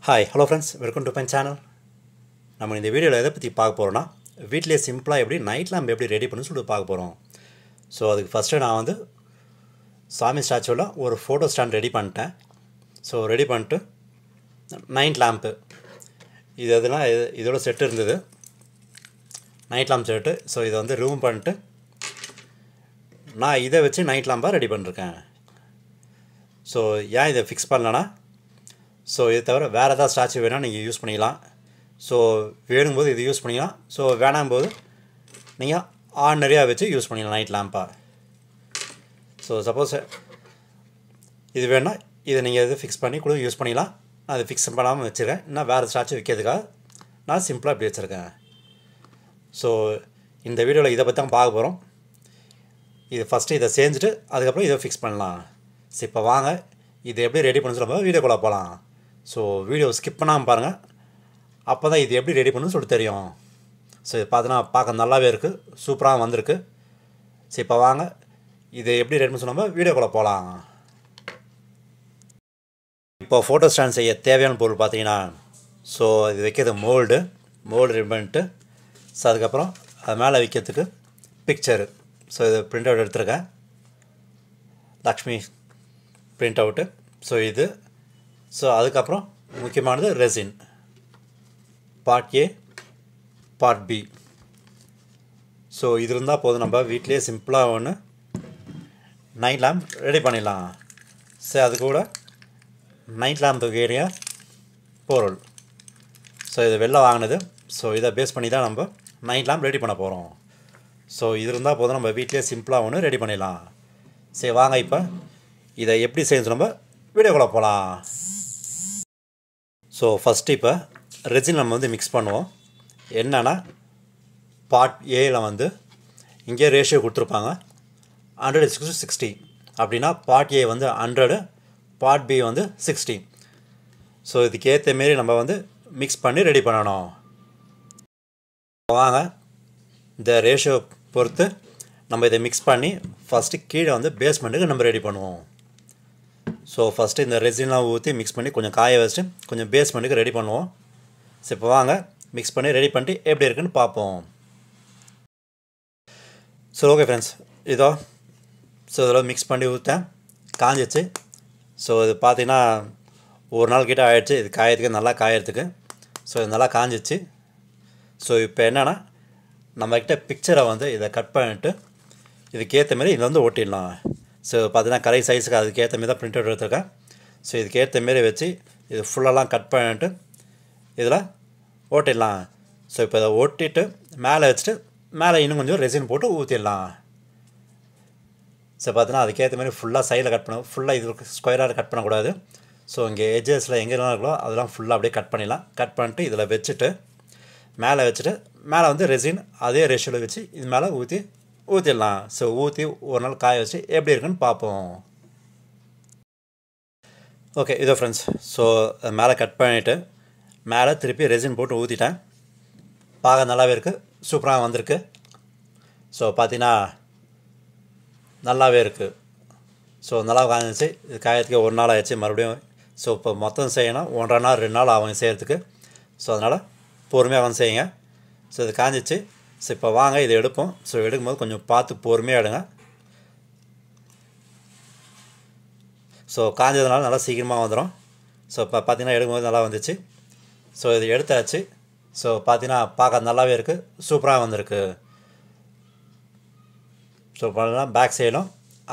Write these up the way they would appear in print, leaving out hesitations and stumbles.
Hi, hello friends, welcome to my channel. நம்ம இந்த வீடியோவில் எதை பற்றி பார்க்க போகிறோம்னா வீட்டிலே சிம்பிளாக எப்படி நைட் லேம்ப் எப்படி ரெடி பண்ணு சொல்லிட்டு பார்க்க போகிறோம். ஸோ அதுக்கு ஃபஸ்ட்டு நான் வந்து சாமி ஸ்டாச்சுவில் ஒரு ஃபோட்டோ ஸ்டாண்ட் ரெடி பண்ணிட்டேன். ஸோ ரெடி பண்ணிட்டு நைட் லேம்ப்பு இதெல்லாம் இதோட செட்டு இருந்தது, நைட் லேம்ப் செட்டு. ஸோ இதை வந்து ரிமூவ் பண்ணிட்டு நான் இதை வச்சு நைட் லேம்பாக ரெடி பண்ணிருக்கேன். ஸோ ஏன் இதை ஃபிக்ஸ் பண்ணலன்னா, ஸோ இது தவிர வேறு ஏதாவது ஸ்டாச்சு வேணால் நீங்கள் யூஸ் பண்ணிக்கலாம். ஸோ வேணும்போது இது யூஸ் பண்ணிக்கலாம், ஸோ வேணாம்போது நீங்கள் ஆர்டினரியாக வச்சு யூஸ் பண்ணிக்கலாம் நைட் லேம்பாக. ஸோ சப்போஸ் இது வேணால் இதை நீங்கள் இது ஃபிக்ஸ் பண்ணி கூட யூஸ் பண்ணிக்கலாம். நான் அதை ஃபிக்ஸ் பண்ணாமல் வச்சுருக்கேன். இன்னும் வேறு ஸ்டாச்சு வைக்கிறதுக்காக நான் சிம்பிளாக இப்படி வச்சுருக்கேன். ஸோ இந்த வீடியோவில் இதை பற்றி தான் பார்க்க போகிறோம். இது ஃபஸ்ட்டு இதை செஞ்சுட்டு அதுக்கப்புறம் இதை ஃபிக்ஸ் பண்ணலாம். ஸோ இப்போ வாங்க இதை எப்படி ரெடி பண்ண சொல்லும்போது வீடியோக்குள்ளே போகலாம். ஸோ வீடியோ ஸ்கிப் பண்ணாமல் பாருங்கள், அப்போ தான் இது எப்படி ரெடி பண்ணணும்னு சொல்லிட்டு தெரியும். ஸோ இது பார்த்தீங்கன்னா பார்க்க நல்லாவே இருக்குது, சூப்பராக வந்திருக்கு. ஸோ இப்போ வாங்க இதை எப்படி ரெடி பண்ண சொல்லாமல் வீடியோக்குள்ளே போகலாம். இப்போ ஃபோட்டோ ஸ்டாண்ட் செய்ய தேவையான பொருள் பார்த்தீங்கன்னா, ஸோ இது வைக்கிறது மோல்டு ரெடி பண்ணிட்டு, ஸோ அதுக்கப்புறம் அது மேலே வைக்கிறதுக்கு பிக்சரு. ஸோ இது பிரிண்ட் அவுட் எடுத்துருக்கேன், லக்ஷ்மி பிரிண்ட் அவுட்டு. ஸோ இது ஸோ அதுக்கப்புறம் முக்கியமானது resin, part A part B. So இது இருந்தால் போதும், நம்ம வீட்டிலே சிம்பிளாக ஒன்று நைட் லேம்ப் ரெடி பண்ணிடலாம். ஸோ அது கூட நைட் லேம்புக்கு ஏரியா பொருள், ஸோ இது வெளில வாங்கினது. ஸோ இதை பேஸ் பண்ணி தான் நம்ம நைட் லேம்ப் ரெடி பண்ண போகிறோம். ஸோ இது இருந்தால் போதும், நம்ம வீட்டிலே சிம்பிளாக ஒன்று ரெடி பண்ணிடலாம். சரி வாங்க இப்போ இதை எப்படி செய்யணும் நம்ம வீடியோக்குள்ளே போகலாம். ஸோ ஃபஸ்ட்டு இப்போ ரெசின் நம்ம வந்து மிக்ஸ் பண்ணுவோம். என்னென்னா பார்ட் ஏயில் வந்து இங்கே ரேஷியோ கொடுத்துருப்பாங்க 100:60. அப்படின்னா பார்ட் ஏ வந்து 100, பார்ட் பி வந்து 60. ஸோ இதுக்கு ஏற்ற மாரி நம்ம வந்து மிக்ஸ் பண்ணி ரெடி பண்ணணும். வாங்க இந்த ரேஷியோ பொறுத்து நம்ம இதை மிக்ஸ் பண்ணி ஃபஸ்ட்டு கீழே வந்து பேஸ்மெண்ட்டுக்கு நம்ம ரெடி பண்ணுவோம். ஸோ ஃபஸ்ட்டு இந்த ரெசின்லாம் ஊற்றி மிக்ஸ் பண்ணி கொஞ்சம் காய வச்சுட்டு கொஞ்சம் பேஸ்மெண்ட்டுக்கு ரெடி பண்ணுவோம். ஸோ இப்போ வாங்க மிக்ஸ் பண்ணி ரெடி பண்ணிட்டு எப்படி இருக்குன்னு பார்ப்போம். ஸோ ஓகே ஃப்ரெண்ட்ஸ், இதோ ஸோ இதெல்லாம் மிக்ஸ் பண்ணி ஊற்றேன், காஞ்சிச்சு. ஸோ இது பார்த்தீங்கன்னா ஒரு நாள் கிட்டே ஆகிடுச்சு இது காயறதுக்கு, நல்லா காயறதுக்கு. ஸோ இது நல்லா காஞ்சிச்சு. ஸோ இப்போ என்னென்னா நம்மக்கிட்ட பிக்சரை வந்து இதை கட் பண்ணிவிட்டு இதுக்கேற்ற மாரி இதை வந்து ஓட்டிடலாம். ஸோ பார்த்தீங்கன்னா கரை சைஸுக்கு அதுக்கேற்ற மாரி தான் பிரிண்ட் அவுட் எடுத்துருக்கேன். ஸோ இதுக்கேற்ற மாரி வச்சு இது ஃபுல்லெல்லாம் கட் பண்ணிட்டு இதில் ஓட்டிடலாம். ஸோ இப்போ இதை ஓட்டிட்டு மேலே வச்சுட்டு மேலே இன்னும் கொஞ்சம் ரெசின் போட்டு ஊற்றிடலாம். ஸோ பார்த்தீங்கன்னா அதுக்கேற்ற மாதிரி ஃபுல்லாக சைடில் கட் பண்ண, ஃபுல்லாக இது ஸ்கொயராக கட் பண்ணக்கூடாது. ஸோ இங்கே எட்ஜஸில் எங்கெல்லாம் இருக்கோ அதெல்லாம் ஃபுல்லாக அப்படியே கட் பண்ணிடலாம். கட் பண்ணிட்டு இதில் வச்சுட்டு மேலே வச்சுட்டு மேலே வந்து ரெசின் அதே ரேஷியோவில் வச்சு இது மேலே ஊற்றிடலாம். ஸோ ஊற்றி ஒரு நாள் காய வச்சு எப்படி இருக்குன்னு பார்ப்போம். ஓகே இதோ ஃப்ரெண்ட்ஸ், ஸோ மேலே கட் பண்ணிவிட்டு மேலே திருப்பி ரெசின் போட்டு ஊற்றிட்டேன். பார்க்க நல்லாவே இருக்குது, சூப்பராக வந்திருக்கு. ஸோ பார்த்தீங்கன்னா நல்லாவே இருக்குது. ஸோ நல்லா காய்ஞ்சிச்சு. இது காயத்துக்கு ஒரு நாள் ஆகிடுச்சு மறுபடியும். ஸோ இப்போ மொத்தம் செய்யணும் 1.5 நாள் 2 நாள் ஆகும் செய்கிறதுக்கு. ஸோ அதனால் பொறுமையாக வந்து செய்யுங்க. ஸோ இது காஞ்சிச்சு. ஸோ இப்போ வாங்க இதை எடுப்போம். ஸோ எடுக்கும்போது கொஞ்சம் பார்த்து பொறுமையாக எடுங்க. ஸோ காஞ்சதுனால நல்லா சீக்கிரமாக வந்துடும். ஸோ இப்போ பார்த்தீங்கன்னா எடுக்கும்போது நல்லா வந்துச்சு. ஸோ இது எடுத்தாச்சு. ஸோ பார்த்தீங்கன்னா பார்க்க நல்லாவே இருக்குது, சூப்பராக வந்திருக்கு. ஸோ பார்த்தீங்கன்னா பேக் சைடும்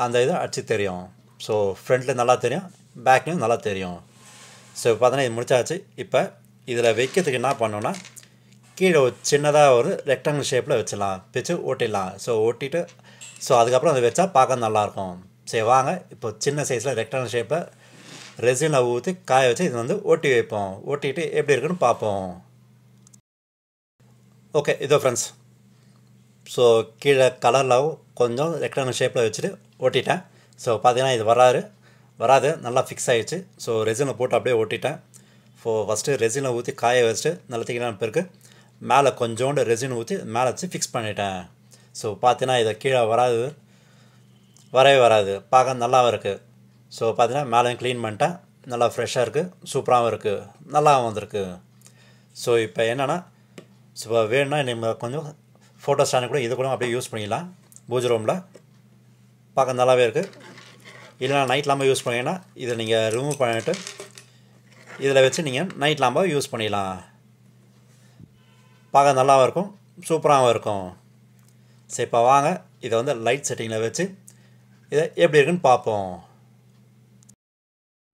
அந்த இது அடிச்சு தெரியும். ஸோ ஃப்ரண்ட்டில் நல்லா தெரியும், பேக்லேயும் நல்லா தெரியும். ஸோ பார்த்தீங்கன்னா இது முடிச்சாச்சு. இப்போ இதில் வைக்கிறதுக்கு என்ன பண்ணோன்னா கீழே ஒரு சின்னதாக ஒரு ரெக்டாங்கிள் ஷேப்பில் வச்சிடலாம், வச்சு ஓட்டிடலாம். ஸோ ஓட்டிட்டு ஸோ அதுக்கப்புறம் அதை வச்சா பார்க்க நல்லாயிருக்கும். சரி வாங்க இப்போ சின்ன சைஸில் ரெக்டாங்கிள் ஷேப்பில் ரெசினில் ஊற்றி காய வச்சு இது வந்து ஓட்டி வைப்போம். ஓட்டிட்டு எப்படி இருக்குன்னு பார்ப்போம். ஓகே இதோ ஃப்ரெண்ட்ஸ், ஸோ கீழே கலரில் கொஞ்சம் ரெக்டாங்கிள் ஷேப்பில் வச்சுட்டு ஓட்டிட்டேன். ஸோ பார்த்தீங்கன்னா இது வராது, நல்லா ஃபிக்ஸ் ஆகிடுச்சு. ஸோ ரெசினில் போட்டு அப்படியே ஓட்டிட்டேன். ஃபஸ்ட்டு ரெசினில் ஊற்றி காய வச்சுட்டு நல்லா தீக்கினா பிறகு மேலே கொஞ்சோண்டு ரெசின் ஊற்றி மேலே வச்சு ஃபிக்ஸ் பண்ணிட்டேன். ஸோ பார்த்தீங்கன்னா இதை கீழே வரவே வராது, பார்க்க நல்லாவும் இருக்குது. ஸோ பார்த்தீங்கன்னா மேலே க்ளீன் பண்ணிட்டேன், நல்லா ஃப்ரெஷ்ஷாக இருக்குது, சூப்பராகவும் இருக்குது, நல்லாவும் வந்திருக்கு. ஸோ இப்போ என்னென்னா, ஸோ வேணும்னா நம்ம கொஞ்சம் ஃபோட்டோ ஸ்டாண்டு கூட இது கூட அப்படியே யூஸ் பண்ணிக்கலாம். பூஜை ரூமில் பார்க்க நல்லாவே இருக்குது. இல்லைனா நைட் லாம்பாக யூஸ் பண்ணிங்கன்னா இதை நீங்கள் ரிமூவ் பண்ணிவிட்டு இதில் வச்சு நீங்கள் நைட் லாம்பாக யூஸ் பண்ணிடலாம். பார்க்க நல்லாவும் இருக்கும், சூப்பராகவும் இருக்கும். சரி இப்போ வாங்க இதை வந்து லைட் செட்டிங்கில் வச்சு இதை எப்படி இருக்குன்னு பார்ப்போம்.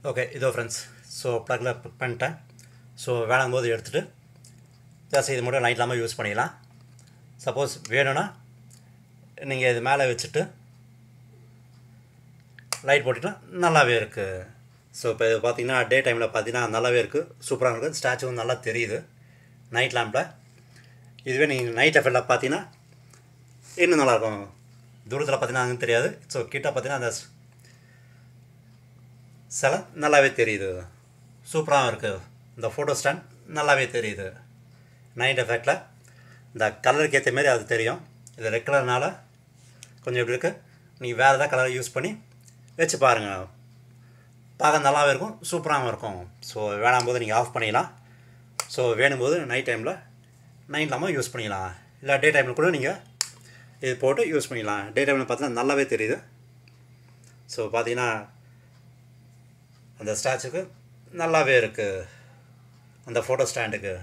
ஓகே இதோ ஃப்ரெண்ட்ஸ், ஸோ ப்ளக்கில் பிக் பண்ணிட்டேன். ஸோ வேணும்போது எடுத்துகிட்டு ஜஸ்ட் இது மட்டும் நைட் லாம்பாக யூஸ் பண்ணிடலாம். சப்போஸ் வேணும்னா நீங்கள் இது மேலே வச்சுட்டு லைட் போட்டிங்கன்னா நல்லாவே இருக்குது. ஸோ இப்போ இது பார்த்திங்கன்னா டே டைமில் பார்த்திங்கன்னா நல்லாவே இருக்குது, சூப்பராக இருக்குது. ஸ்டாச்சுவும் நல்லா தெரியுது நைட் லேம்பில். இதுவே நீங்கள் நைட் எஃபெக்டில் பார்த்தீங்கன்னா இன்னும் நல்லாயிருக்கும். தூரத்தில் பார்த்தீங்கன்னா அங்கே தெரியாது. ஸோ கிட்ட பார்த்தீங்கன்னா அந்த சிலை நல்லாவே தெரியுது, சூப்பராகவும் இருக்குது. இந்த ஃபோட்டோ ஸ்டாண்ட் நல்லாவே தெரியுது நைட் எஃபெக்டில். இந்த கலருக்கு ஏற்ற மாரி அது தெரியும். இது ரெட் கலர்னால கொஞ்சம் எப்படி இருக்குது, நீங்கள் வேறு ஏதாவது கலர் யூஸ் பண்ணி வச்சு பாருங்கள், பார்க்க நல்லாவே இருக்கும், சூப்பராகவும் இருக்கும். ஸோ வேணாம்போது நீங்கள் ஆஃப் பண்ணிடலாம். ஸோ வேணும்போது நைட் டைமில் நைட் லாம்பாக யூஸ் பண்ணிடலாம். இல்லை டே டைமில் கூட நீங்கள் இது போட்டு யூஸ் பண்ணிடலாம். டே டைமில் பார்த்தீங்கன்னா நல்லாவே தெரியுது. ஸோ பார்த்தீங்கன்னா அந்த ஸ்டாச்சுக்கு நல்லாவே இருக்குது, அந்த ஃபோட்டோ ஸ்டாண்டுக்கு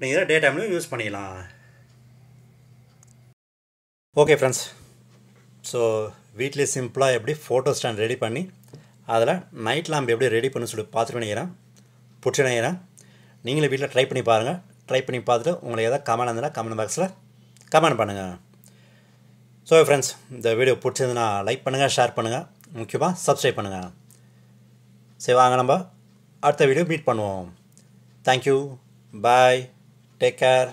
நீங்கள் டே டைம்லையும் யூஸ் பண்ணிக்கலாம். ஓகே ஃப்ரெண்ட்ஸ், ஸோ வீட்டிலே சிம்பிளாக எப்படி ஃபோட்டோ ஸ்டாண்ட் ரெடி பண்ணி அதில் நைட் லேம்ப் எப்படி ரெடி பண்ணி சொல்லி பார்த்துட்டு நினைக்கிறேன், பிடிச்சி நினைக்கிறேன். நீங்களே வீட்டில் ட்ரை பண்ணி பாருங்கள். ட்ரை பண்ணி பார்த்துட்டு உங்களுக்கு எதாவது கமெண்ட் இருந்தால் கமெண்ட் பாக்ஸில் கமெண்ட் பண்ணுங்கள். ஸோ ஃப்ரெண்ட்ஸ், இந்த வீடியோ பிடிச்சதுன்னா லைக் பண்ணுங்கள், ஷேர் பண்ணுங்கள், முக்கியமாக சப்ஸ்கிரைப் பண்ணுங்கள். சரி வாங்க நம்ம அடுத்த வீடியோ மீட் பண்ணுவோம். தேங்க்யூ, பாய், டேக் கேர்.